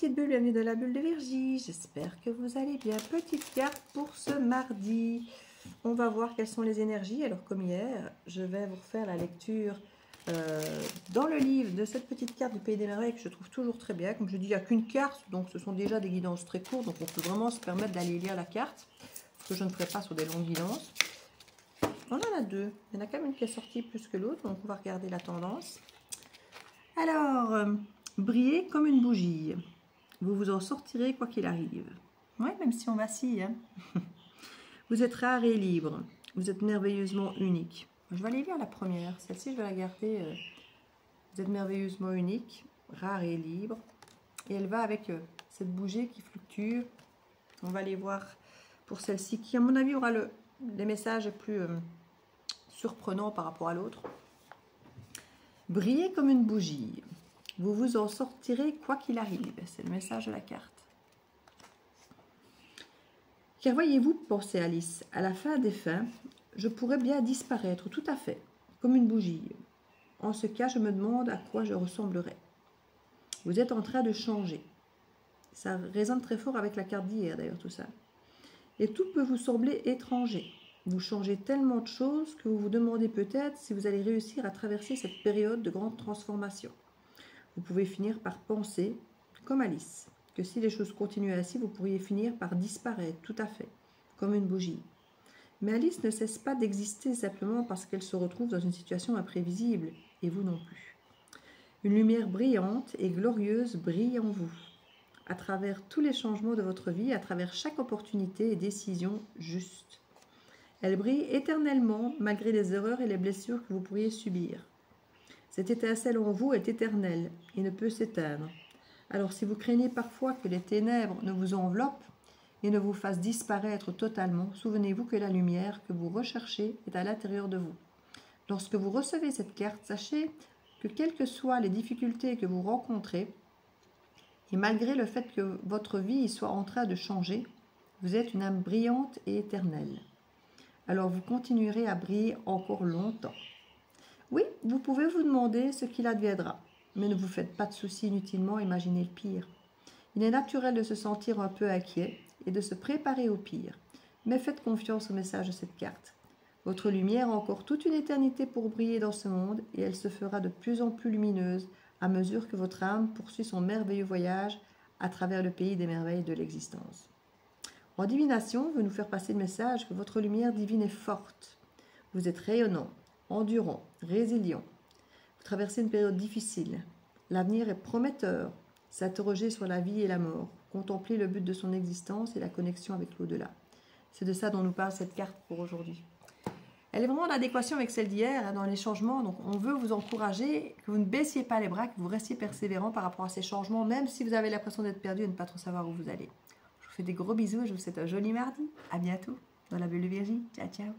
petites bulles, bienvenue dans la bulle de Virgie. J'espère que vous allez bien. Petite carte pour ce mardi. On va voir quelles sont les énergies. Alors comme hier, je vais vous refaire la lecture dans le livre de cette petite carte du Pays des Merveilles que je trouve toujours très bien. Comme je dis, il n'y a qu'une carte, donc ce sont déjà des guidances très courtes. Donc on peut vraiment se permettre d'aller lire la carte, ce que je ne ferai pas sur des longues guidances. On en a deux. Il y en a quand même une qui est sortie plus que l'autre, donc on va regarder la tendance. Alors, briller comme une bougie. Vous vous en sortirez quoi qu'il arrive. Ouais, même si on vacille. Hein. Vous êtes rare et libre. Vous êtes merveilleusement unique. Je vais aller lire la première. Celle-ci, je vais la garder. Vous êtes merveilleusement unique, rare et libre. Et elle va avec cette bougie qui fluctue. On va aller voir pour celle-ci qui, à mon avis, aura les messages les plus surprenants par rapport à l'autre. Brillez comme une bougie. Vous vous en sortirez quoi qu'il arrive. C'est le message de la carte. Car voyez-vous, pensait Alice, à la fin des fins, je pourrais bien disparaître tout à fait, comme une bougie. En ce cas, je me demande à quoi je ressemblerais. Vous êtes en train de changer. Ça résonne très fort avec la carte d'hier, d'ailleurs, tout ça. Et tout peut vous sembler étranger. Vous changez tellement de choses que vous vous demandez peut-être si vous allez réussir à traverser cette période de grande transformation. Vous pouvez finir par penser, comme Alice, que si les choses continuent ainsi, vous pourriez finir par disparaître tout à fait, comme une bougie. Mais Alice ne cesse pas d'exister simplement parce qu'elle se retrouve dans une situation imprévisible, et vous non plus. Une lumière brillante et glorieuse brille en vous, à travers tous les changements de votre vie, à travers chaque opportunité et décision juste. Elle brille éternellement malgré les erreurs et les blessures que vous pourriez subir. Cette étincelle en vous est éternelle et ne peut s'éteindre. Alors si vous craignez parfois que les ténèbres ne vous enveloppent et ne vous fassent disparaître totalement, souvenez-vous que la lumière que vous recherchez est à l'intérieur de vous. Lorsque vous recevez cette carte, sachez que quelles que soient les difficultés que vous rencontrez, et malgré le fait que votre vie soit en train de changer, vous êtes une âme brillante et éternelle. Alors vous continuerez à briller encore longtemps. Oui, vous pouvez vous demander ce qu'il adviendra, mais ne vous faites pas de soucis inutilement, imaginez le pire. Il est naturel de se sentir un peu inquiet et de se préparer au pire, mais faites confiance au message de cette carte. Votre lumière a encore toute une éternité pour briller dans ce monde et elle se fera de plus en plus lumineuse à mesure que votre âme poursuit son merveilleux voyage à travers le pays des merveilles de l'existence. En divination, veut nous faire passer le message que votre lumière divine est forte. Vous êtes rayonnant, endurant, résilient. Vous traversez une période difficile. L'avenir est prometteur. S'interroger sur la vie et la mort. Contempler le but de son existence et la connexion avec l'au-delà. C'est de ça dont nous parle cette carte pour aujourd'hui. Elle est vraiment en adéquation avec celle d'hier, hein, dans les changements. Donc on veut vous encourager, que vous ne baissiez pas les bras, que vous restiez persévérant par rapport à ces changements, même si vous avez l'impression d'être perdu et de ne pas trop savoir où vous allez. Je vous fais des gros bisous et je vous souhaite un joli mardi. À bientôt dans la bulle de Virgie. Ciao, ciao.